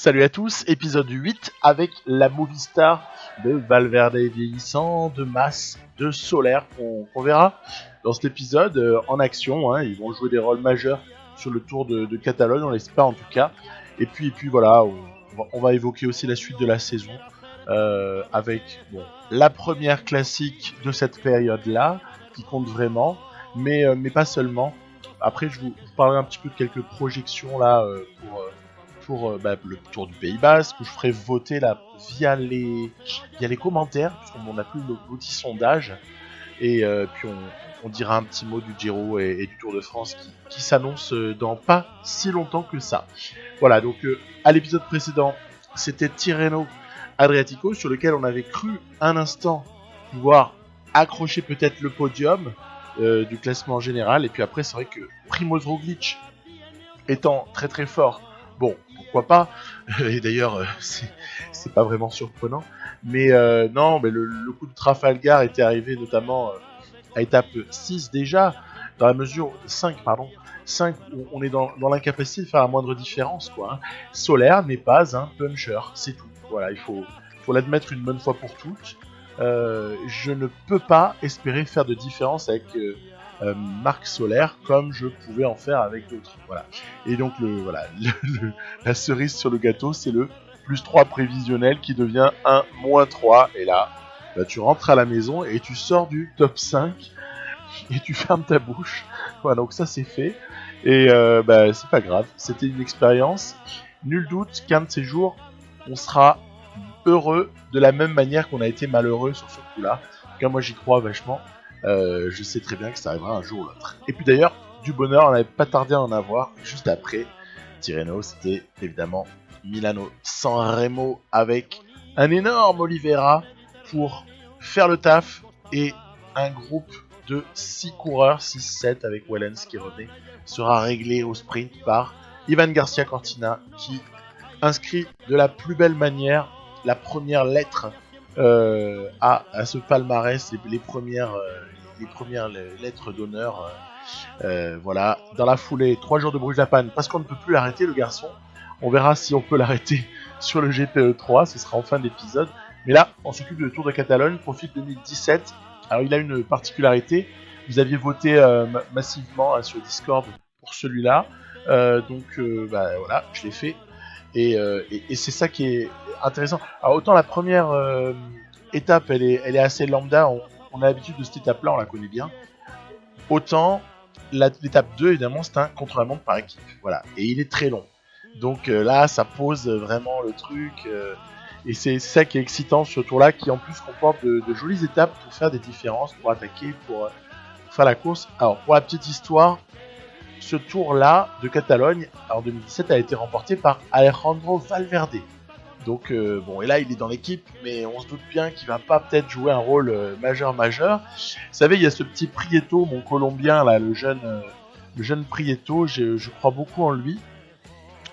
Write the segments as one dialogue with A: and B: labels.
A: Salut à tous, épisode 8 avec la movie star de Valverde vieillissant, de Mas, de Soler qu'on verra dans cet épisode en action. Ils vont jouer des rôles majeurs sur le Tour de Catalogne, on l'espère en tout cas. Et puis voilà, on va évoquer aussi la suite de la saison avec la première classique de cette période-là qui compte vraiment, mais pas seulement. Après, je vous parlerai un petit peu de quelques projections là pour le Tour du Pays Basque, où je ferai voter là via les commentaires, puisqu'on a plus l'outil sondage, et puis on dira un petit mot du Giro et du Tour de France qui s'annonce dans pas si longtemps que ça. Voilà, donc à l'épisode précédent, c'était Tirreno Adriatico, sur lequel on avait cru un instant pouvoir accrocher peut-être le podium du classement général, et puis après c'est vrai que Primož Roglič étant très très fort, bon, pourquoi pas, et d'ailleurs c'est pas vraiment surprenant, mais non, mais le coup de Trafalgar était arrivé notamment à étape 6 déjà, dans la mesure 5 où on est dans l'incapacité de faire la moindre différence, quoi. Soler n'est pas un puncher, c'est tout. Voilà, il faut l'admettre une bonne fois pour toutes. Je ne peux pas espérer faire de différence avec Marc Soler comme je pouvais en faire avec d'autres. Voilà. Et donc la cerise sur le gâteau, c'est le plus 3 prévisionnel qui devient un moins 3. Et là, tu rentres à la maison et tu sors du top 5 et tu fermes ta bouche. Voilà, donc ça c'est fait. Et c'est pas grave, c'était une expérience. Nul doute qu'un de ces jours, on sera heureux de la même manière qu'on a été malheureux sur ce coup-là. En tout cas, moi j'y crois vachement. Je sais très bien que ça arrivera un jour ou l'autre. Et puis d'ailleurs, du bonheur, on n'avait pas tardé à en avoir juste après Tirreno. C'était évidemment Milano Sanremo avec un énorme Oliveira pour faire le taf et un groupe de 6 coureurs, 6-7 avec Wellens qui revenait, sera réglé au sprint par Ivan Garcia Cortina qui inscrit de la plus belle manière la première lettre à ce palmarès, les premières lettres d'honneur. Voilà, dans la foulée, 3 jours de Bruges-la-Panne, parce qu'on ne peut plus l'arrêter, le garçon. On verra si on peut l'arrêter sur le GPE 3, ce sera en fin d'épisode. Mais là, on s'occupe du Tour de Catalogne, profil 2017. Alors, il a une particularité. Vous aviez voté massivement sur Discord pour celui-là. Voilà, je l'ai fait. Et c'est ça qui est intéressant. Alors, autant la première étape, elle est assez lambda. On a l'habitude de cette étape-là, on la connaît bien. Autant l'étape 2, évidemment, c'est un contre-la-montre par équipe. Voilà. Et il est très long. Donc là, ça pose vraiment le truc. Et c'est ça qui est excitant sur ce tour-là, qui en plus comporte de jolies étapes pour faire des différences, pour attaquer, pour faire la course. Alors, pour la petite histoire, ce tour-là de Catalogne, en 2017, a été remporté par Alejandro Valverde. Donc, et là, il est dans l'équipe, mais on se doute bien qu'il va pas peut-être jouer un rôle majeur. Vous savez, il y a ce petit Prieto, mon Colombien, là, le jeune Prieto, je crois beaucoup en lui.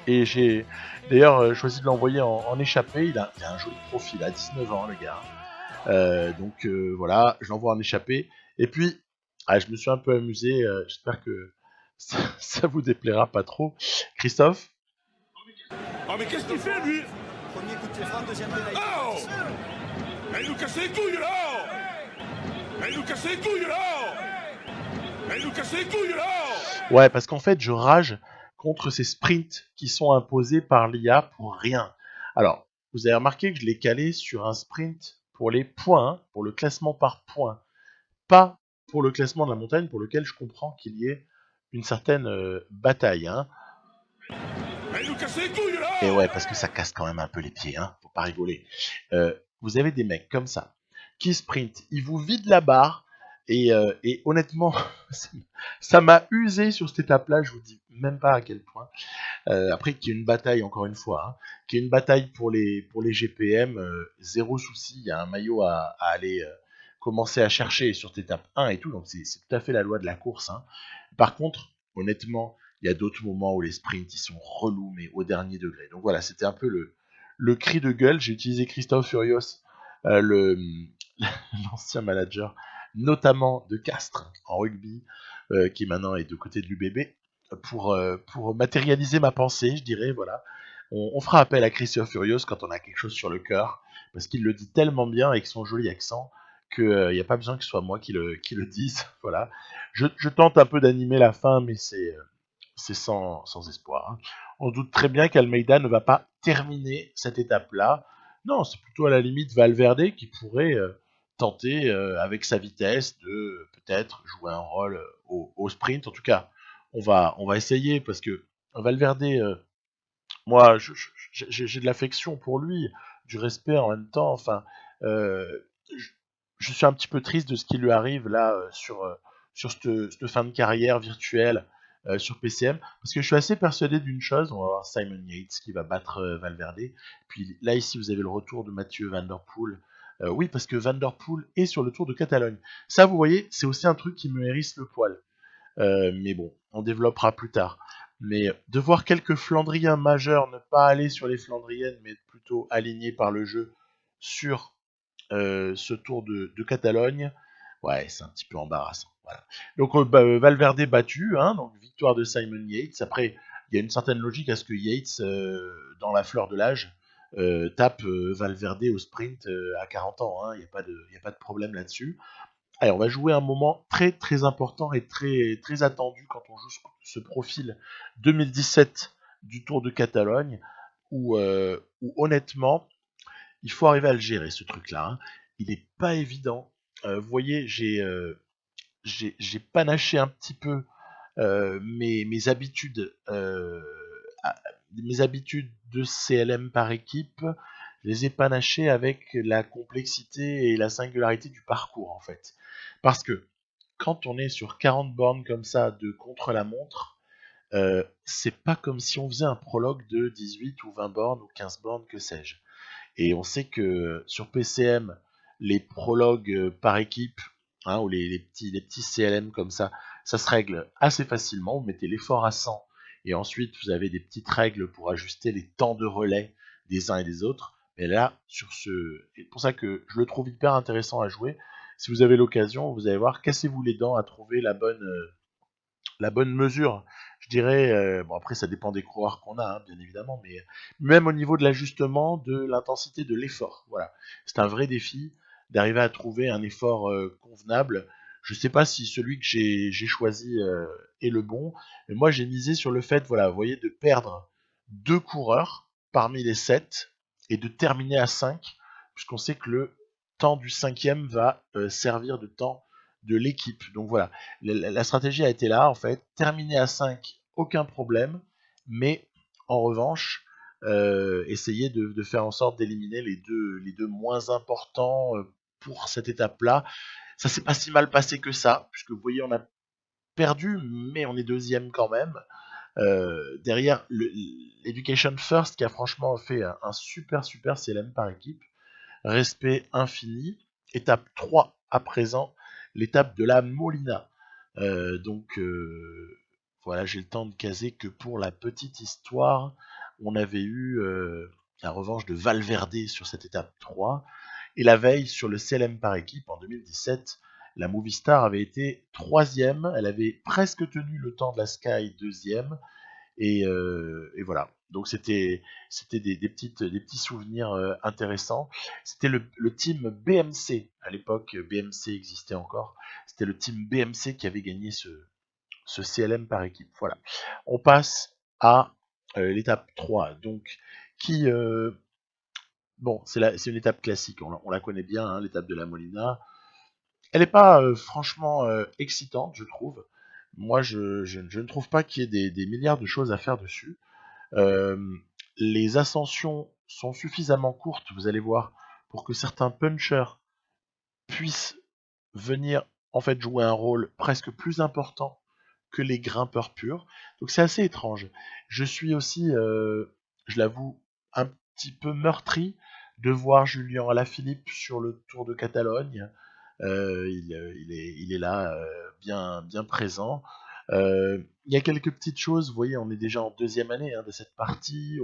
A: Et j'ai d'ailleurs choisi de l'envoyer en échappée. Il a un joli profil, à 19 ans, le gars. Voilà, je l'envoie en échappée. Et puis, je me suis un peu amusé. J'espère que ça vous déplaira pas trop. Christophe?
B: Oh, mais qu'est-ce qu'il fait, lui?
C: Premier coup de téléphone, deuxième pénalité.
B: Oh! Il nous casse les couilles, là! Il nous casse les couilles, là! Il nous casse les couilles, là!
A: Ouais, parce qu'en fait, je rage contre ces sprints qui sont imposés par l'IA pour rien. Alors, vous avez remarqué que je l'ai calé sur un sprint pour les points, pour le classement par points, pas pour le classement de la montagne, pour lequel je comprends qu'il y ait une certaine bataille.
B: Il nous casse les couilles, là!
A: Et ouais, parce que ça casse quand même un peu les pieds, faut pas rigoler. Vous avez des mecs comme ça, qui sprintent, ils vous vident la barre, et honnêtement, ça m'a usé sur cette étape-là, je vous dis même pas à quel point. Après, qu'il y ait une bataille, encore une fois, qu'il y ait une bataille pour les GPM, zéro souci, il y a un maillot à aller commencer à chercher sur cette étape 1 et tout, donc c'est tout à fait la loi de la course. Par contre, honnêtement, il y a d'autres moments où les sprints, ils sont relous, mais au dernier degré. Donc voilà, c'était un peu le cri de gueule. J'ai utilisé Christophe Furios, l'ancien manager, notamment de Castres, en rugby, qui maintenant est de côté de l'UBB, pour matérialiser ma pensée, je dirais, voilà. On fera appel à Christophe Furios quand on a quelque chose sur le cœur, parce qu'il le dit tellement bien avec son joli accent qu'il n'y a pas besoin que ce soit moi qui le dise. Voilà. Je tente un peu d'animer la fin, mais c'est sans espoir. Hein. On doute très bien qu'Almeida ne va pas terminer cette étape-là. Non, c'est plutôt à la limite Valverde qui pourrait tenter, avec sa vitesse, de peut-être jouer un rôle au sprint. En tout cas, on va essayer, parce que Valverde, moi, j'ai de l'affection pour lui, du respect en même temps. Enfin, euh, je, je suis un petit peu triste de ce qui lui arrive là sur cette fin de carrière virtuelle sur PCM, parce que je suis assez persuadé d'une chose. On va voir Simon Yates qui va battre Valverde. Puis là, ici, vous avez le retour de Mathieu Van Der Poel. Oui, parce que Van Der Poel est sur le Tour de Catalogne. Ça, vous voyez, c'est aussi un truc qui me hérisse le poil. Mais bon, on développera plus tard. Mais de voir quelques Flandriens majeurs ne pas aller sur les Flandriennes, mais plutôt alignés par le jeu sur ce Tour de Catalogne, ouais, c'est un petit peu embarrassant. Voilà. Donc Valverde battu, hein, donc victoire de Simon Yates. Après, il y a une certaine logique à ce que Yates, dans la fleur de l'âge, tape Valverde au sprint à 40 ans. Hein. Il n'y a pas de problème là-dessus. Allez, on va jouer un moment très très important et très attendu quand on joue ce profil 2017 du Tour de Catalogne, où honnêtement, il faut arriver à le gérer, ce truc-là. Hein. Il n'est pas évident. Vous voyez, j'ai panaché un petit peu mes habitudes, mes habitudes de CLM par équipe. Je les ai panachées avec la complexité et la singularité du parcours, en fait. Parce que quand on est sur 40 bornes comme ça de contre-la-montre, c'est pas comme si on faisait un prologue de 18 ou 20 bornes ou 15 bornes, que sais-je. Et on sait que sur PCM, les prologues par équipe, hein, ou les petits CLM comme ça se règle assez facilement. Vous mettez l'effort à 100 et ensuite vous avez des petites règles pour ajuster les temps de relais des uns et des autres. Mais là, c'est pour ça que je le trouve hyper intéressant à jouer. Si vous avez l'occasion, vous allez voir, cassez-vous les dents à trouver la bonne mesure. Je dirais, bon après ça dépend des coureurs qu'on a, hein, bien évidemment, mais même au niveau de l'ajustement de l'intensité de l'effort. Voilà, c'est un vrai défi d'arriver à trouver un effort convenable. Je ne sais pas si celui que j'ai choisi est le bon, mais moi j'ai misé sur le fait, voilà, vous voyez, de perdre 2 coureurs parmi les 7 et de terminer à 5, puisqu'on sait que le temps du cinquième va servir de temps de l'équipe. Donc voilà, la stratégie a été là, en fait, terminer à 5, aucun problème, mais en revanche, essayer de faire en sorte d'éliminer les deux moins importants pour cette étape-là. Ça s'est pas si mal passé que ça, puisque vous voyez, on a perdu, mais on est deuxième quand même. Derrière, l'Education First, qui a franchement fait un super CLM par équipe. Respect infini. Étape 3 à présent, l'étape de la Molina. Voilà, j'ai le temps de caser que pour la petite histoire, on avait eu la revanche de Valverde sur cette étape 3. Et la veille, sur le CLM par équipe en 2017, la Movistar avait été troisième. Elle avait presque tenu le temps de la Sky deuxième. Et voilà. Donc c'était des petits souvenirs intéressants. C'était le team BMC. À l'époque, BMC existait encore. C'était le team BMC qui avait gagné ce CLM par équipe. Voilà. On passe à l'étape 3. Donc, qui... bon, c'est une étape classique. On la connaît bien, hein, l'étape de la Molina. Elle n'est pas franchement excitante, je trouve. Moi, je ne trouve pas qu'il y ait des milliards de choses à faire dessus. Euh, les ascensions sont suffisamment courtes, vous allez voir, pour que certains punchers puissent venir en fait jouer un rôle presque plus important que les grimpeurs purs. Donc c'est assez étrange. Je suis aussi, je l'avoue, un petit peu meurtri de voir Julien Alaphilippe sur le Tour de Catalogne. Il est là, bien présent. Il y a quelques petites choses, vous voyez, on est déjà en deuxième année de cette partie,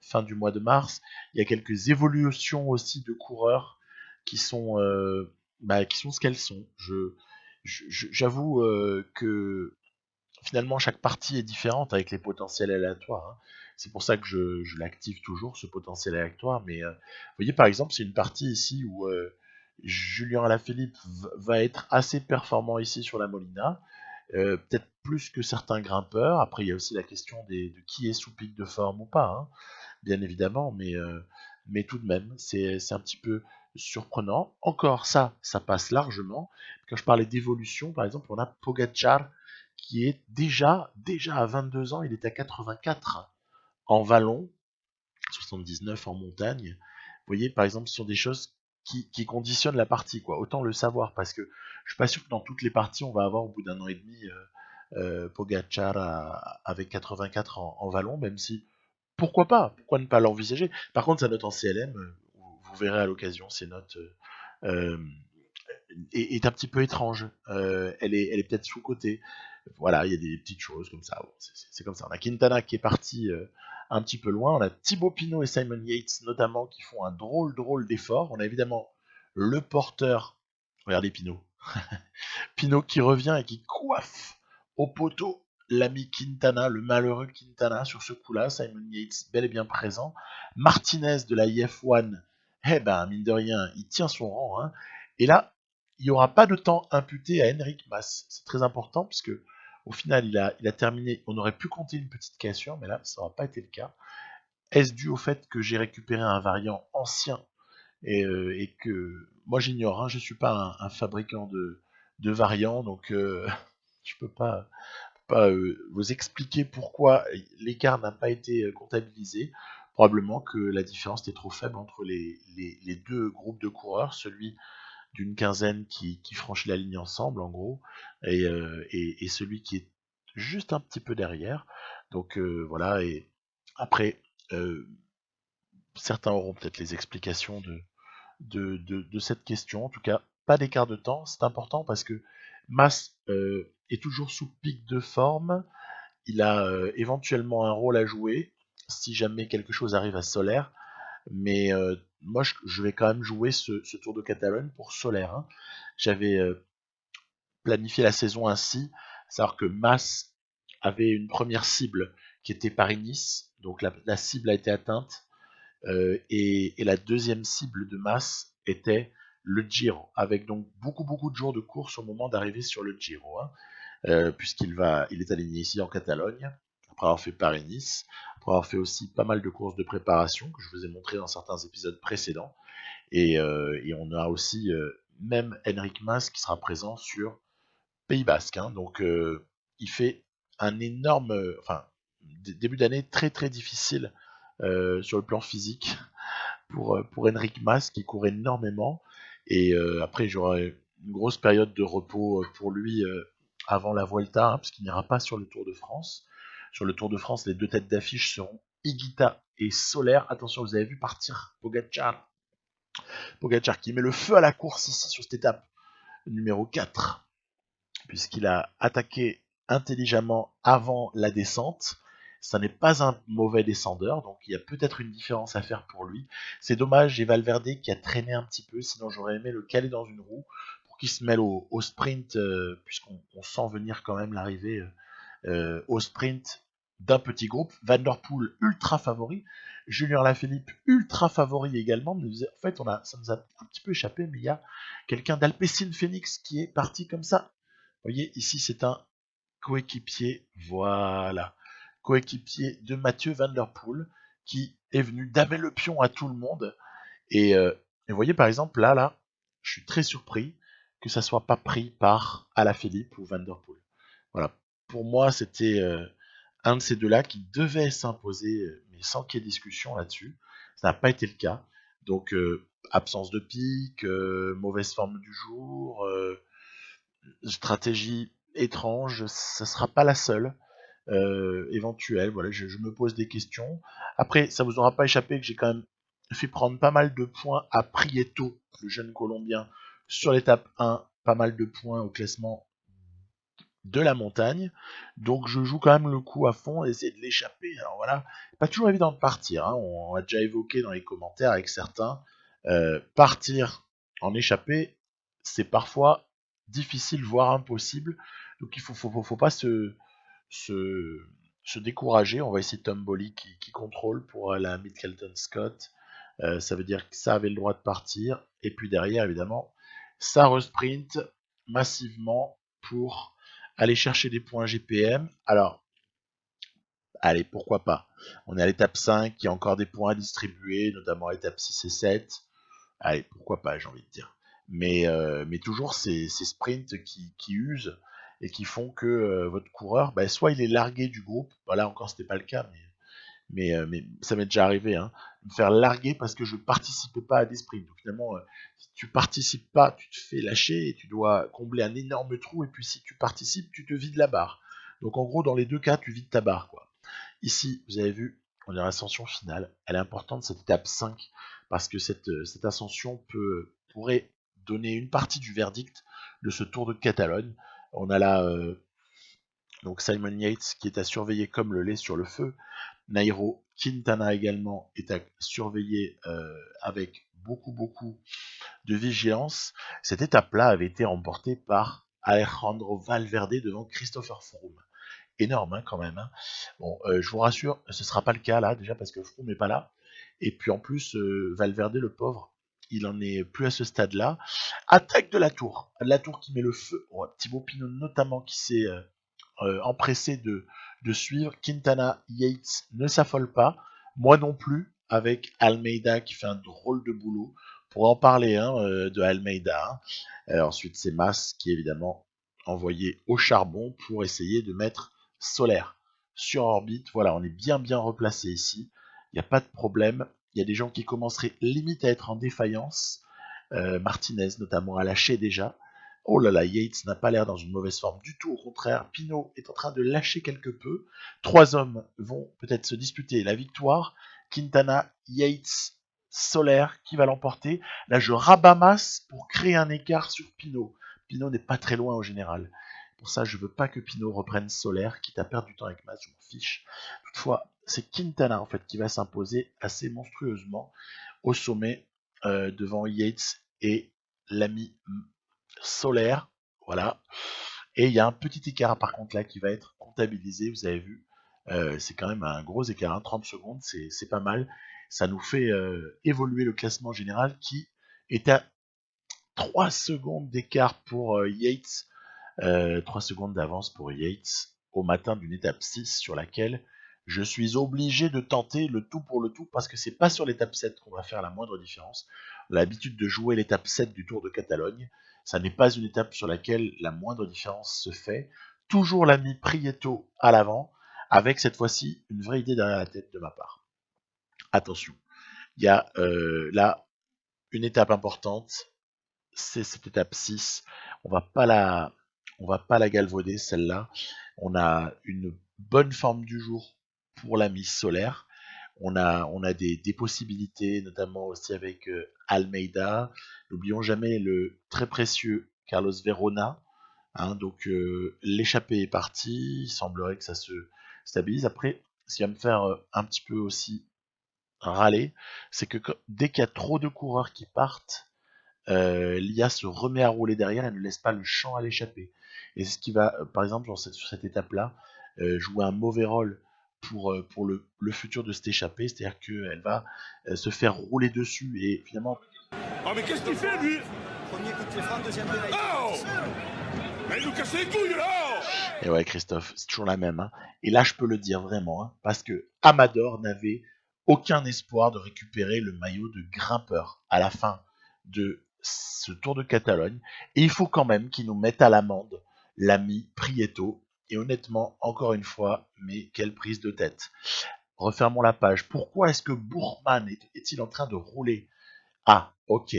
A: fin du mois de mars. Il y a quelques évolutions aussi de coureurs qui sont, qui sont ce qu'elles sont. J'avoue que finalement chaque partie est différente avec les potentiels aléatoires. Hein. c'est pour ça que je l'active toujours, ce potentiel aléatoire. Mais vous voyez, par exemple, c'est une partie ici où Julien Alaphilippe va être assez performant ici sur la Molina. Peut-être plus que certains grimpeurs. Après, il y a aussi la question de qui est sous pic de forme ou pas, hein, bien évidemment, mais tout de même, c'est un petit peu surprenant. Encore ça passe largement. Quand je parlais d'évolution, par exemple, on a Pogacar qui est déjà à 22 ans, il est à 84 en vallon, 79 en montagne. Vous voyez, par exemple, ce sont des choses qui conditionnent la partie, quoi. Autant le savoir, parce que je suis pas sûr que dans toutes les parties, on va avoir au bout d'un an et demi Pogacar avec 84 en vallon, même si pourquoi pas, pourquoi ne pas l'envisager. Par contre, sa note en CLM, vous verrez à l'occasion, ses notes euh, est un petit peu étrange. Elle est peut-être sous-cotée. Voilà, il y a des petites choses comme ça. Bon, c'est comme ça. On a Quintana qui est parti un petit peu loin. On a Thibaut Pinot et Simon Yates notamment qui font un drôle d'effort. On a évidemment le porteur. Regardez Pinot. Pinot qui revient et qui coiffe au poteau l'ami Quintana, le malheureux Quintana sur ce coup-là. Simon Yates bel et bien présent. Martinez de la IF1, eh ben, mine de rien, il tient son rang. Hein. Et là, il n'y aura pas de temps imputé à Enric Mas. C'est très important puisque au final, il a terminé. On aurait pu compter une petite cassure, mais là, ça n'aura pas été le cas. Est-ce dû au fait que j'ai récupéré un variant ancien et que moi j'ignore, hein, je suis pas un fabricant de variants, donc je peux pas vous expliquer pourquoi l'écart n'a pas été comptabilisé. Probablement que la différence était trop faible entre les deux groupes de coureurs, celui d'une quinzaine qui franchit la ligne ensemble en gros, et celui qui est juste un petit peu derrière. Donc voilà, et après, certains auront peut-être les explications de cette question. En tout cas, pas d'écart de temps, c'est important parce que Mas est toujours sous pic de forme. Il a éventuellement un rôle à jouer si jamais quelque chose arrive à Solaire. Mais moi, je vais quand même jouer ce Tour de Catalogne pour Solaire. Hein. J'avais planifié la saison ainsi, savoir que Mas avait une première cible qui était Paris-Nice. Donc la cible a été atteinte. Et la deuxième cible de Mas était le Giro, avec donc beaucoup de jours de course au moment d'arriver sur le Giro, hein, puisqu'il est aligné ici en Catalogne, après avoir fait Paris-Nice, après avoir fait aussi pas mal de courses de préparation, que je vous ai montré dans certains épisodes précédents, et on a aussi même Enric Mas qui sera présent sur Pays Basque, hein, donc il fait un énorme, début d'année très difficile sur le plan physique pour Enric Mas qui court énormément. Et après, j'aurai une grosse période de repos pour lui avant la Vuelta, hein, parce qu'il n'ira pas sur le Tour de France. Sur le Tour de France, les deux têtes d'affiche seront Higuita et Soler. Attention, vous avez vu partir Pogacar. Pogacar qui met le feu à la course ici sur cette étape numéro 4, puisqu'il a attaqué intelligemment avant la descente. Ça n'est pas un mauvais descendeur, donc il y a peut-être une différence à faire pour lui. C'est dommage, j'ai Valverde qui a traîné un petit peu, sinon j'aurais aimé le caler dans une roue pour qu'il se mêle au sprint, puisqu'on sent venir quand même l'arrivée au sprint d'un petit groupe. Van Der Poel ultra favori, Julien Alaphilippe ultra favori également. Mais en fait, ça nous a un petit peu échappé, mais il y a quelqu'un d'Alpecin Phoenix qui est parti comme ça. Vous voyez, ici c'est un coéquipier, voilà, coéquipier de Mathieu Van Der Poel, qui est venu damer le pion à tout le monde. Et vous voyez par exemple là, je suis très surpris que ça soit pas pris par Alaphilippe ou Van Der Poel. Voilà, pour moi c'était un de ces deux-là qui devait s'imposer, mais sans qu'il y ait discussion là-dessus. Ça n'a pas été le cas. Donc absence de pic, mauvaise forme du jour, stratégie étrange, ça sera pas la seule. Éventuelle, voilà, je me pose des questions. Après, ça vous aura pas échappé que j'ai quand même fait prendre pas mal de points à Prieto, le jeune Colombien, sur l'étape 1, pas mal de points au classement de la montagne. Donc je joue quand même le coup à fond, essayer de l'échapper. Alors voilà, pas toujours évident de partir, hein. On a déjà évoqué dans les commentaires avec certains, partir en échappée, c'est parfois difficile, voire impossible. Donc il faut pas se se décourager. On va essayer Tom Bolly qui contrôle pour la Mid-Kelton Scott. Ça veut dire que ça avait le droit de partir. Et puis derrière, évidemment, ça resprint massivement pour aller chercher des points GPM. Alors, allez, pourquoi pas. On est à l'étape 5, il y a encore des points à distribuer, notamment à l'étape 6 et 7. Allez, pourquoi pas, j'ai envie de dire. Mais toujours ces sprints qui usent et qui font que votre coureur, soit il est largué du groupe, là encore c'était pas le cas, mais ça m'est déjà arrivé, hein, de me faire larguer parce que je ne participais pas à des sprints. Donc finalement, si tu participes pas, tu te fais lâcher et tu dois combler un énorme trou, et puis si tu participes, tu te vides la barre. Donc en gros, dans les deux cas, tu vides ta barre, quoi. Ici, vous avez vu, on est dans l'ascension finale. Elle est importante, cette étape 5, parce que cette ascension pourrait donner une partie du verdict de ce Tour de Catalogne. On a là donc Simon Yates qui est à surveiller comme le lait sur le feu. Nairo Quintana également est à surveiller avec beaucoup de vigilance. Cette étape-là avait été remportée par Alejandro Valverde devant Christopher Froome. Énorme, hein, quand même. Hein. Bon, je vous rassure, ce ne sera pas le cas là, déjà parce que Froome n'est pas là. Et puis en plus, Valverde, le pauvre, il en est plus à ce stade-là. Attaque de la Tour qui met le feu. Oh, Thibaut Pinot notamment qui s'est empressé de suivre. Quintana, Yates ne s'affole pas. Moi non plus, avec Almeida qui fait un drôle de boulot. Pour en parler de Almeida. Ensuite, c'est Mas qui est évidemment envoyé au charbon pour essayer de mettre Solaire sur orbite. Voilà, on est bien replacé ici. Il n'y a pas de problème. Il y a des gens qui commenceraient limite à être en défaillance. Martinez notamment a lâché déjà. Oh là là, Yates n'a pas l'air dans une mauvaise forme du tout. Au contraire, Pinot est en train de lâcher quelque peu. 3 hommes vont peut-être se disputer la victoire. Quintana, Yates, Solaire qui va l'emporter. Là, je rabats Mas pour créer un écart sur Pinot. Pinot n'est pas très loin au général. Pour ça, je veux pas que Pinot reprenne Solaire, quitte à perdre du temps avec Mas, je m'en fiche. Toutefois, c'est Quintana en fait qui va s'imposer assez monstrueusement au sommet devant Yates et l'ami Solaire. Voilà. Et il y a un petit écart par contre là qui va être comptabilisé, vous avez vu. C'est quand même un gros écart, hein, 30 secondes, c'est pas mal. Ça nous fait évoluer le classement général qui est à 3 secondes d'écart pour Yates. 3 secondes d'avance pour Yates au matin d'une étape 6 sur laquelle je suis obligé de tenter le tout pour le tout parce que c'est pas sur l'étape 7 qu'on va faire la moindre différence. On a l'habitude de jouer l'étape 7 du Tour de Catalogne. Ça n'est pas une étape sur laquelle la moindre différence se fait. Toujours l'ami Prieto à l'avant, avec cette fois-ci une vraie idée derrière la tête de ma part. Attention, il y a là une étape importante, c'est cette étape 6. On va pas la galvauder celle-là. On a une bonne forme du jour pour la mise solaire. On a des possibilités, notamment aussi avec Almeida. N'oublions jamais le très précieux Carlos Verona. Hein, donc l'échappée est partie. Il semblerait que ça se stabilise. Après, ce qui va me faire un petit peu aussi râler, c'est que dès qu'il y a trop de coureurs qui partent, l'IA se remet à rouler derrière et ne laisse pas le champ à l'échapper. Et c'est ce qui va, par exemple, sur cette étape-là, jouer un mauvais rôle pour le futur de cette échappée, c'est-à-dire qu'elle va se faire rouler dessus et finalement...
B: Oh mais qu'est-ce qu'il fait lui?
C: Premier coup de pied franc, deuxième pénalité.
B: Oh! Mais il nous casse les couilles là!
A: Et ouais, Christophe, c'est toujours la même. Hein. Et là, je peux le dire vraiment, hein, parce que Amador n'avait aucun espoir de récupérer le maillot de grimpeur à la fin de ce Tour de Catalogne. Et il faut quand même qu'il nous mette à l'amende l'ami Prieto. Et honnêtement, encore une fois, mais quelle prise de tête. Refermons la page. Pourquoi est-ce que Bourman est-il en train de rouler? Ah, ok.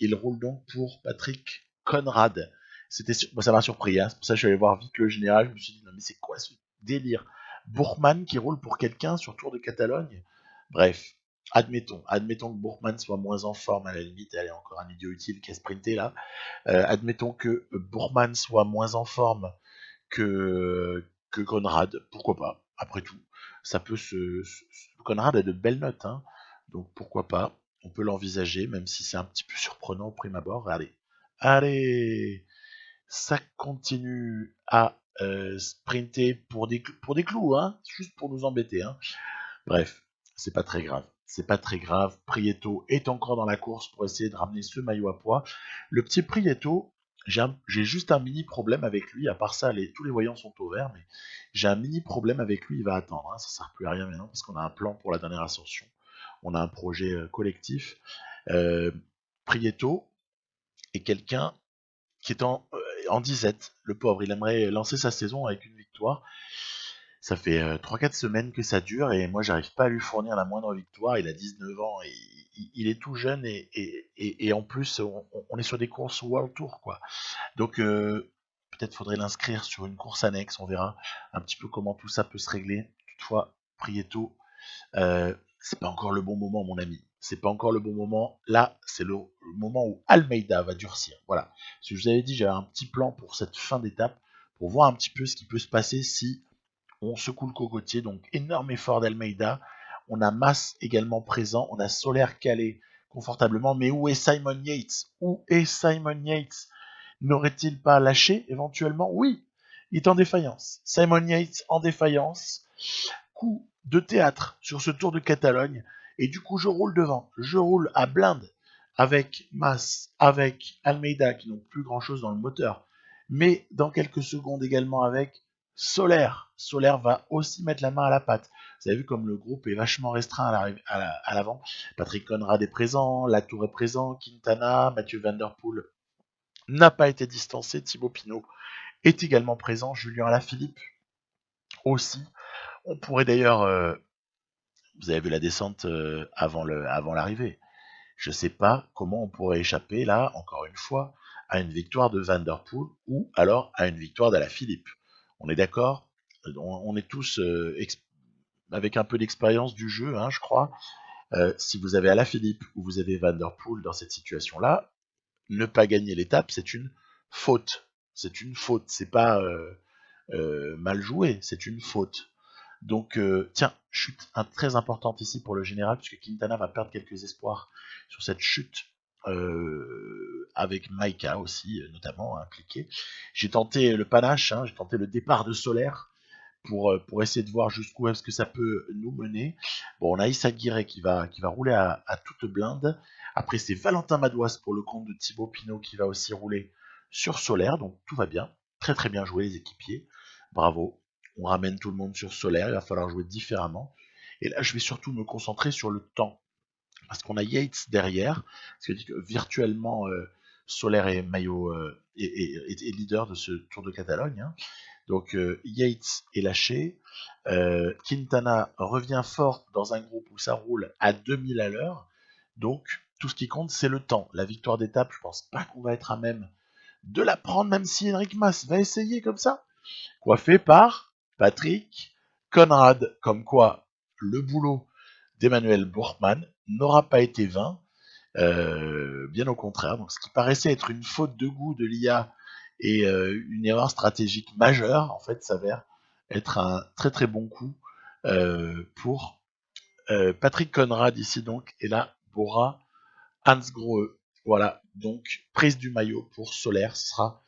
A: Il roule donc pour Patrick Conrad. Moi, ça m'a surpris, hein. C'est pour ça que je suis allé voir vite le général. Je me suis dit, non, mais c'est quoi ce délire? Bourman qui roule pour quelqu'un sur Tour de Catalogne? Bref, admettons que Bourman soit moins en forme, à la limite, elle est encore un idiot utile qui a sprinté là. Admettons que Bourman soit moins en forme que Conrad, pourquoi pas, après tout. Ça peut Conrad a de belles notes, hein, donc pourquoi pas, on peut l'envisager, même si c'est un petit peu surprenant au prime abord. Allez, Ça continue à sprinter pour des clous, hein, juste pour nous embêter. Hein. Bref, c'est pas très grave. C'est pas très grave. Prieto est encore dans la course pour essayer de ramener ce maillot à poids. Le petit Prieto, j'ai juste un mini problème avec lui. À part ça, tous les voyants sont au vert, mais j'ai un mini problème avec lui. Il va attendre. Hein. Ça sert plus à rien maintenant parce qu'on a un plan pour la dernière ascension. On a un projet collectif. Prieto est quelqu'un qui est en disette. Le pauvre, il aimerait lancer sa saison avec une victoire. Ça fait 3-4 semaines que ça dure et moi j'arrive pas à lui fournir la moindre victoire. Il a 19 ans et il est tout jeune et en plus on est sur des courses World Tour quoi. Donc peut-être faudrait l'inscrire sur une course annexe, on verra un petit peu comment tout ça peut se régler. Toutefois, Prieto, c'est pas encore le bon moment mon ami. C'est pas encore le bon moment. Là, c'est le moment où Almeida va durcir. Voilà. Si je vous avais dit, j'avais un petit plan pour cette fin d'étape, pour voir un petit peu ce qui peut se passer si on secoue le cocotier, donc énorme effort d'Almeida. On a Mas également présent, on a Solaire calé confortablement, mais où est Simon Yates? Où est Simon Yates? N'aurait-il pas lâché éventuellement? Oui, il est en défaillance. Simon Yates en défaillance. Coup de théâtre sur ce Tour de Catalogne. Et du coup, je roule devant. Je roule à blinde avec Mas, avec Almeida qui n'ont plus grand-chose dans le moteur. Mais dans quelques secondes également avec Solaire. Solaire va aussi mettre la main à la pâte. Vous avez vu comme le groupe est vachement restreint à l'avant. Patrick Conrad est présent, Latour est présent, Quintana, Mathieu Van Der Poel n'a pas été distancé, Thibaut Pinot est également présent, Julien Alaphilippe aussi. On pourrait d'ailleurs, vous avez vu la descente avant l'arrivée. Je ne sais pas comment on pourrait échapper là, encore une fois, à une victoire de Van Der Poel ou alors à une victoire d'Alaphilippe. On est d'accord? On est tous avec un peu d'expérience du jeu, hein, je crois. Si vous avez Alaphilippe ou vous avez Van Der Poel dans cette situation-là, ne pas gagner l'étape, c'est une faute. C'est une faute. C'est pas mal joué, c'est une faute. Donc, tiens, chute très importante ici pour le général, puisque Quintana va perdre quelques espoirs sur cette chute, avec Maïka aussi, notamment impliqué. J'ai tenté le panache, hein, j'ai tenté le départ de Solaire pour essayer de voir jusqu'où est-ce que ça peut nous mener. Bon, on a Issa Guiré qui va rouler à toute blinde. Après, c'est Valentin Madouas pour le compte de Thibaut Pinot qui va aussi rouler sur Solaire, donc tout va bien. Très très bien joué les équipiers. Bravo. On ramène tout le monde sur Solaire, il va falloir jouer différemment. Et là, je vais surtout me concentrer sur le temps. Parce qu'on a Yates derrière, ce qui dit que virtuellement, Solaire est maillot est leader de ce Tour de Catalogne. Hein. Donc Yates est lâché. Quintana revient fort dans un groupe où ça roule à 2000 à l'heure. Donc tout ce qui compte, c'est le temps. La victoire d'étape, je pense pas qu'on va être à même de la prendre, même si Enric Mas va essayer comme ça. Coiffé par Patrick Conrad. Comme quoi, le boulot d'Emmanuel Bourgman n'aura pas été vain. Bien au contraire. Donc, ce qui paraissait être une faute de goût de l'IA et une erreur stratégique majeure, en fait, s'avère être un très très bon coup pour Patrick Conrad ici donc, et là, Bora Hansgrohe. Voilà, donc prise du maillot pour Solaire, ce sera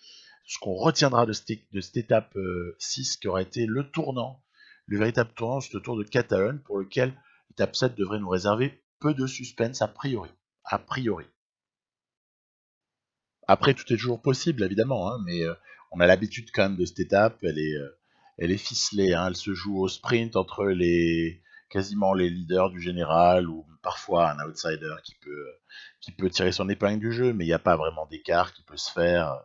A: ce qu'on retiendra de cette étape 6 qui aura été le tournant, le véritable tournant, c'est le Tour de Catalogne pour lequel l'étape 7 devrait nous réserver peu de suspense a priori. A priori. Après, tout est toujours possible, évidemment, hein, mais on a l'habitude quand même de cette étape. Elle est ficelée. Hein, elle se joue au sprint entre quasiment les leaders du général ou parfois un outsider qui peut tirer son épingle du jeu, mais il n'y a pas vraiment d'écart qui peut se faire.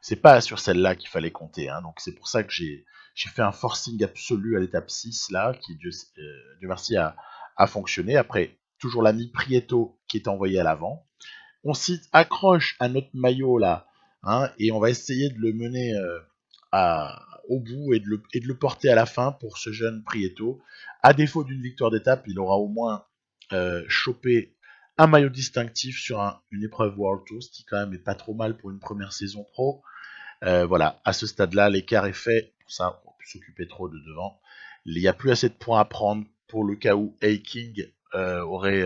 A: C'est pas sur celle-là qu'il fallait compter. Hein, donc c'est pour ça que j'ai fait un forcing absolu à l'étape 6 là, qui Dieu merci a fonctionné. Après, toujours l'ami Prieto qui est envoyé à l'avant. On s'y accroche à notre maillot là, hein, et on va essayer de le mener au bout et de le porter à la fin pour ce jeune Prieto. À défaut d'une victoire d'étape, il aura au moins chopé un maillot distinctif sur une épreuve World Tour, ce qui quand même est pas trop mal pour une première saison pro. Voilà, à ce stade-là, l'écart est fait. Pour ça, on peut plus s'occuper trop de devant. Il n'y a plus assez de points à prendre pour le cas où A-King aurait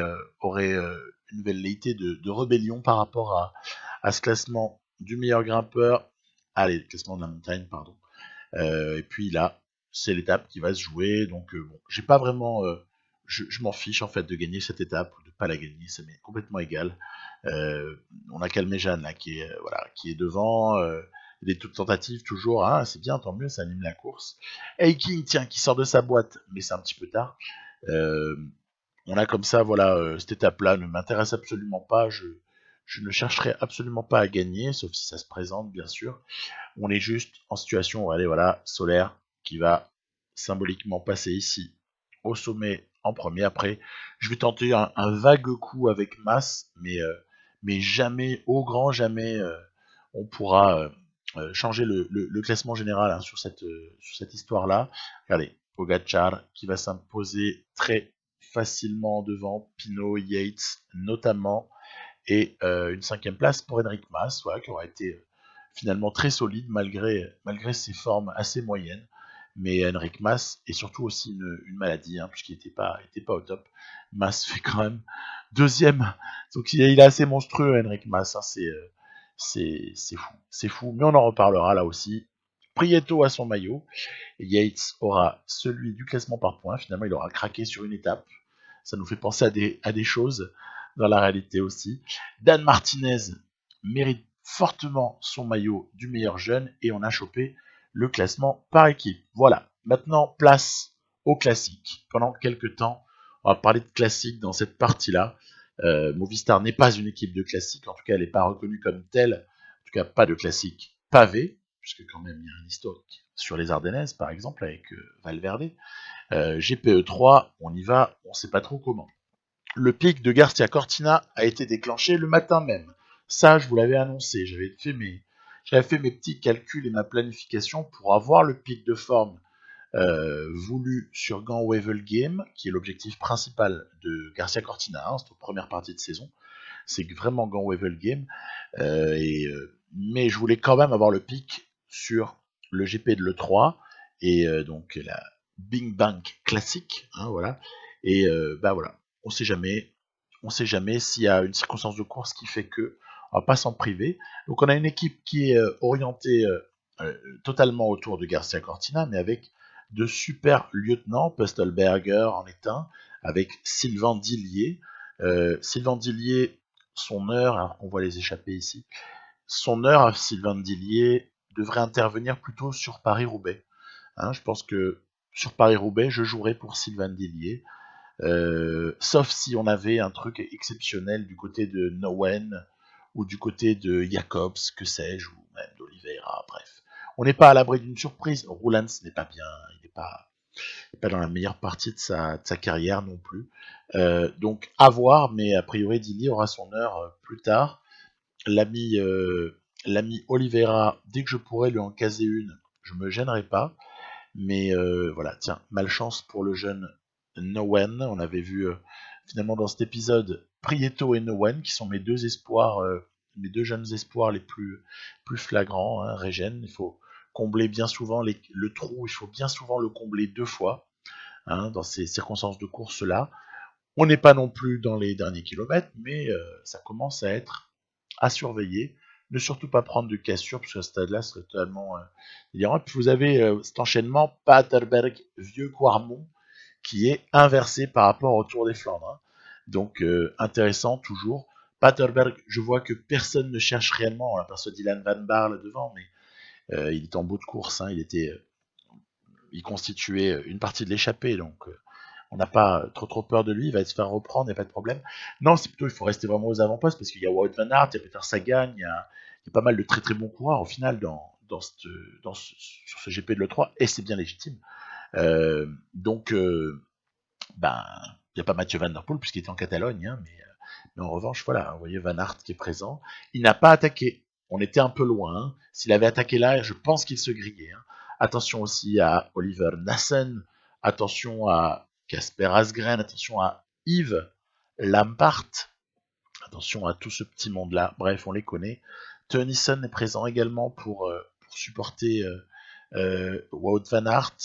A: une velléité de rébellion par rapport à ce classement du meilleur grimpeur. Allez, classement de la montagne, pardon. Et puis là, c'est l'étape qui va se jouer. Donc bon, j'ai pas vraiment, je m'en fiche en fait de gagner cette étape ou de pas la gagner, ça m'est complètement égal. On a calmé Jeanne là, qui est voilà, qui est devant. Des toutes tentatives toujours, hein, c'est bien, tant mieux, ça anime la course. King, tiens, qui sort de sa boîte, mais c'est un petit peu tard. On a comme ça, voilà, cette étape-là ne m'intéresse absolument pas. Je ne chercherai absolument pas à gagner, sauf si ça se présente, bien sûr. On est juste en situation, allez, voilà, Solaire qui va symboliquement passer ici au sommet en premier. Après, je vais tenter un vague coup avec Mas, mais jamais, au grand jamais, on pourra changer le classement général hein, sur cette histoire-là. Regardez, Pogacar qui va s'imposer très facilement devant Pinot, Yates notamment, et une 5e place pour Enric Mas, voilà, qui aura été finalement très solide malgré ses formes assez moyennes. Mais Enric Mas est surtout aussi une maladie, hein, puisqu'il n'était pas au top. Mas fait quand même 2e, donc il est assez monstrueux, Enric Mas, hein, c'est fou, mais on en reparlera là aussi. Prieto a son maillot, et Yates aura celui du classement par points, finalement il aura craqué sur une étape, ça nous fait penser à des choses dans la réalité aussi. Dan Martinez mérite fortement son maillot du meilleur jeune et on a chopé le classement par équipe. Voilà, maintenant place au classique. Pendant quelques temps, on va parler de classique dans cette partie-là. Movistar n'est pas une équipe de classique, en tout cas elle n'est pas reconnue comme telle, en tout cas pas de classique pavé, puisque quand même il y a un historique sur les Ardennaises par exemple avec Valverde. GPE3, on y va, on ne sait pas trop comment. Le pic de Garcia Cortina a été déclenché le matin même. Ça, je vous l'avais annoncé. J'avais fait mes petits calculs et ma planification pour avoir le pic de forme voulu sur Gant-Wevelgem, qui est l'objectif principal de Garcia Cortina, hein, c'est la première partie de saison. C'est vraiment Gant-Wevelgem. Mais je voulais quand même avoir le pic sur le GP de l'E3 et donc la Bing Bang classique, hein, voilà. Et bah voilà, on sait jamais s'il y a une circonstance de course qui fait que on va pas s'en priver. Donc on a une équipe qui est orientée totalement autour de Garcia Cortina, mais avec de super lieutenants. Pöstelberger en est un, avec Sylvain Dillier. Sylvain Dillier, son heure, hein, on voit les échappées ici, son heure à Sylvain Dillier devrait intervenir plutôt sur Paris-Roubaix. Hein, je pense que sur Paris-Roubaix, je jouerais pour Sylvain Dillier. Sauf si on avait un truc exceptionnel du côté de Nowen ou du côté de Jacobs, que sais-je, ou même d'Oliveira, bref. On n'est pas à l'abri d'une surprise. Roulans n'est pas bien, il n'est pas dans la meilleure partie de sa carrière non plus. Donc à voir, mais a priori Dillier aura son heure plus tard. L'ami Oliveira, dès que je pourrai lui en caser une, je me gênerai pas. Mais voilà, tiens, malchance pour le jeune Nowen. On avait vu finalement dans cet épisode Prieto et Nowen, qui sont mes deux espoirs, mes deux jeunes espoirs les plus flagrants. Hein, Regen, il faut combler bien souvent le trou, il faut bien souvent le combler 2 fois hein, dans ces circonstances de course-là. On n'est pas non plus dans les derniers kilomètres, mais ça commence à être à surveiller. Ne surtout pas prendre de cassure, parce qu'à ce stade-là, ce serait totalement délirant. Puis vous avez cet enchaînement Paterberg, Vieux Quarmont, qui est inversé par rapport au Tour des Flandres. Hein. Donc intéressant toujours. Paterberg, je vois que personne ne cherche réellement. On aperçoit Dylan Van Baarle devant, mais il est en bout de course. Hein. Il constituait une partie de l'échappée, donc on n'a pas trop peur de lui, il va se faire reprendre, il n'y a pas de problème. Non, c'est plutôt, il faut rester vraiment aux avant-postes, parce qu'il y a Wout van Aert, il y a Peter Sagan, il y a pas mal de très très bons coureurs, au final, sur ce GP de l'E3, et c'est bien légitime. Donc, ben, il n'y a pas Mathieu Van Der Poel, puisqu'il était en Catalogne, hein, mais en revanche, voilà, vous voyez Van Aert qui est présent. Il n'a pas attaqué, on était un peu loin, hein. S'il avait attaqué là, je pense qu'il se grillait. Hein. Attention aussi à Oliver Nassen, attention à Casper Asgreen, attention à Yves Lampart, attention à tout ce petit monde-là, bref, on les connaît. Tennyson est présent également pour supporter Wout van Aert,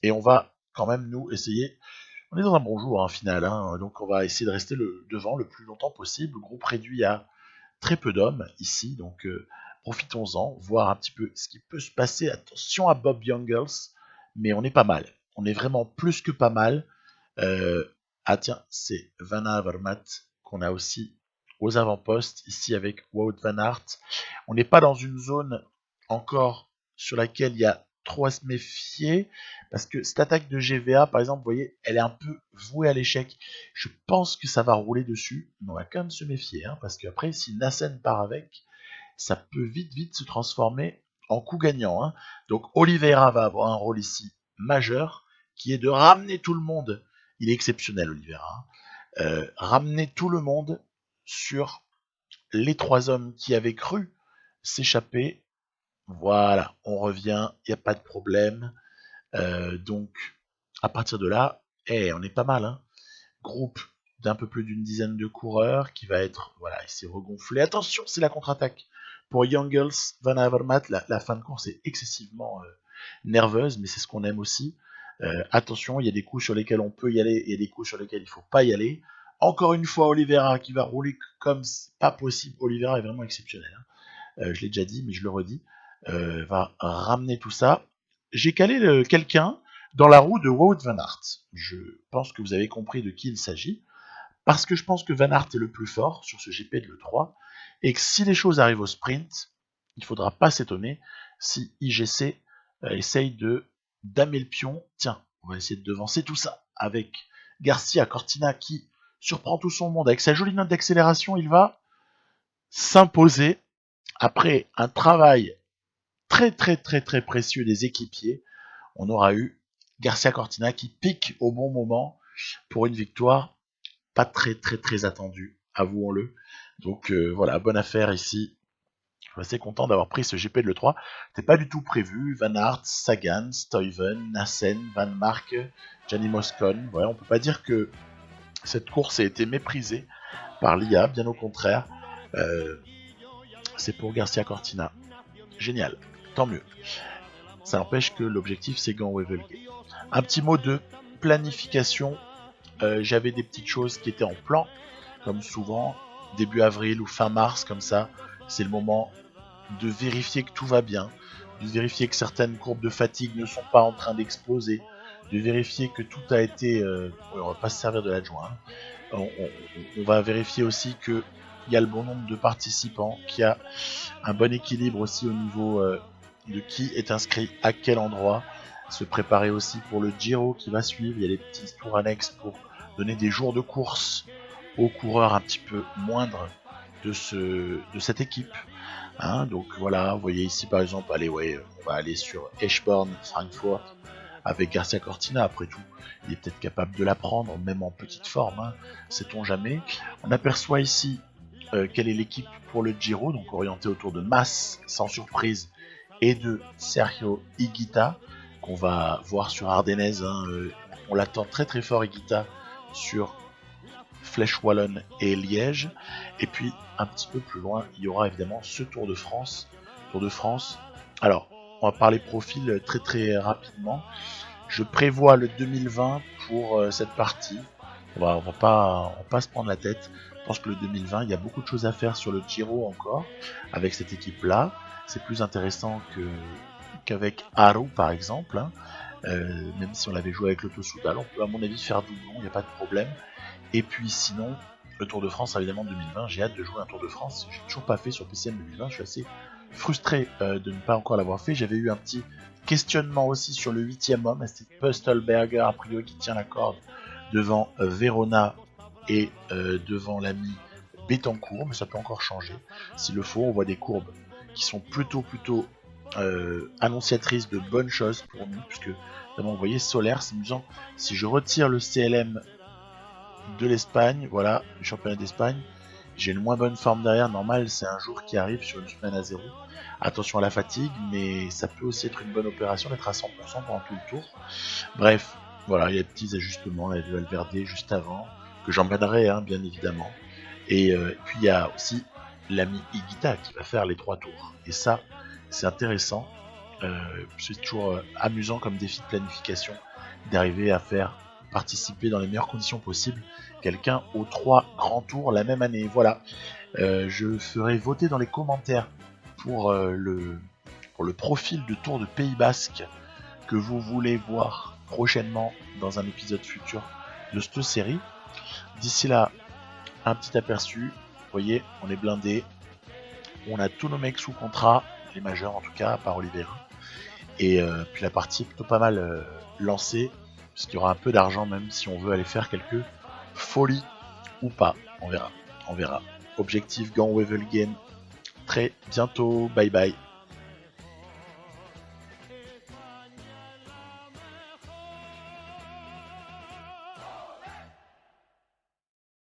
A: et on va quand même nous essayer, on est dans un bon jour en finale, hein, donc on va essayer de rester devant le plus longtemps possible. Le groupe réduit à très peu d'hommes ici, donc Profitons-en, voir un petit peu ce qui peut se passer. Attention à Bob Youngles, mais on est pas mal. On est vraiment plus que pas mal. Ah tiens, c'est Van Avermaet qu'on a aussi aux avant-postes, ici avec Wout van Aert. On n'est pas dans une zone encore sur laquelle il y a trop à se méfier, parce que cette attaque de GVA, par exemple, vous voyez, elle est un peu vouée à l'échec. Je pense que ça va rouler dessus, mais on va quand même se méfier, hein, parce qu'après, si Nassen part avec, ça peut vite se transformer en coup gagnant. Hein. Donc Oliveira va avoir un rôle ici majeur, qui est de ramener tout le monde. Il est exceptionnel, Oliveira. Hein. Ramener tout le monde sur les 3 hommes qui avaient cru s'échapper. Voilà, on revient, il n'y a pas de problème. Donc, à partir de là, on est pas mal. Hein. Groupe d'un peu plus d'une dizaine de coureurs qui va être, voilà, il s'est regonflé. Attention, c'est la contre-attaque. Pour Youngles, Van Avermaet, la fin de course est excessivement nerveuse, mais c'est ce qu'on aime aussi. Attention, il y a des coups sur lesquels on peut y aller et des coups sur lesquels il ne faut pas y aller. Encore une fois, Oliveira qui va rouler comme c'est pas possible. Oliveira est vraiment exceptionnel. Hein. Je l'ai déjà dit, mais je le redis. Va ramener tout ça. J'ai calé quelqu'un dans la roue de Wout van Aert. Je pense que vous avez compris de qui il s'agit. Parce que je pense que Van Aert est le plus fort sur ce GP de l'E3. Et que si les choses arrivent au sprint, il ne faudra pas s'étonner si IGC essaye damer le pion. Tiens, on va essayer de devancer tout ça avec Garcia Cortina qui surprend tout son monde. Avec sa jolie note d'accélération, il va s'imposer après un travail très précieux des équipiers. On aura eu Garcia Cortina qui pique au bon moment pour une victoire pas très attendue, avouons-le. Donc voilà, bonne affaire ici. Je suis assez content d'avoir pris ce GP de l'E3. C'était pas du tout prévu. Van Aert, Sagan, Stuyven, Nassen, Van Mark, Gianni Moscon. Voilà, on peut pas dire que cette course a été méprisée par l'IA, bien au contraire. C'est pour Garcia Cortina. Génial, tant mieux. Ça n'empêche que l'objectif c'est Gand-Wevelgem. Un petit mot de planification. J'avais des petites choses qui étaient en plan, comme souvent, début avril ou fin mars, comme ça. C'est le moment de vérifier que tout va bien, de vérifier que certaines courbes de fatigue ne sont pas en train d'exploser, de vérifier que tout a été... on va pas se servir de l'adjoint. Hein. On va vérifier aussi qu'il y a le bon nombre de participants, qu'il y a un bon équilibre aussi au niveau de qui est inscrit à quel endroit. Se préparer aussi pour le Giro qui va suivre. Il y a des petits tours annexes pour donner des jours de course aux coureurs un petit peu moindres de cette équipe. Hein, donc voilà, vous voyez ici par exemple, on va aller sur Eschborn, Frankfurt avec Garcia Cortina. Après tout, il est peut-être capable de la prendre, même en petite forme, hein, sait-on jamais. On aperçoit ici quelle est l'équipe pour le Giro, donc orientée autour de Mas, sans surprise, et de Sergio Higuita, qu'on va voir sur Ardennaise. Hein, on l'attend très fort, Higuita, sur Flèche Wallonne et Liège. Et puis, un petit peu plus loin, il y aura évidemment ce Tour de France. Alors, on va parler profil très rapidement. Je prévois le 2020 pour cette partie. On va pas se prendre la tête. Je pense que le 2020, il y a beaucoup de choses à faire sur le Giro encore, avec cette équipe-là. C'est plus intéressant qu'avec Haru, par exemple. Hein. Même si on l'avait joué avec l'Auto Soudal, on peut à mon avis faire doublon, il n'y a pas de problème. Et puis sinon, le Tour de France, évidemment, 2020, j'ai hâte de jouer un Tour de France. J'ai toujours pas fait sur PCM 2020, je suis assez frustré de ne pas encore l'avoir fait. J'avais eu un petit questionnement aussi sur le 8e homme, c'était Pöstelberger, a priori, qui tient la corde devant Verona et devant l'ami Bettencourt, mais ça peut encore changer. S'il le faut, on voit des courbes qui sont plutôt annonciatrices de bonnes choses pour nous, puisque, vous voyez, Soler, c'est amusant. Si je retire le CLM de l'Espagne, voilà, le championnat d'Espagne, j'ai une moins bonne forme derrière. Normal, c'est un jour qui arrive sur une semaine à 0. Attention à la fatigue, mais ça peut aussi être une bonne opération d'être à 100% pendant tout le tour. Bref, voilà, il y a des petits ajustements. Il y a du Valverde juste avant, que j'emmènerai, hein, bien évidemment. Et puis il y a aussi l'ami Higuita qui va faire les 3 tours. Et ça, c'est intéressant. C'est toujours amusant comme défi de planification d'arriver à faire participer dans les meilleures conditions possibles quelqu'un aux 3 grands tours la même année. Voilà. Je ferai voter dans les commentaires pour le profil de Tour de Pays Basque que vous voulez voir prochainement dans un épisode futur de cette série. D'ici là, un petit aperçu. Vous voyez, on est blindé. On a tous nos mecs sous contrat, les majeurs en tout cas, à part Oliveira. Et puis la partie est plutôt pas mal lancée, puisqu'il y aura un peu d'argent même si on veut aller faire quelques folies ou pas. On verra. Objectif Gant Wevelgem très bientôt. Bye bye.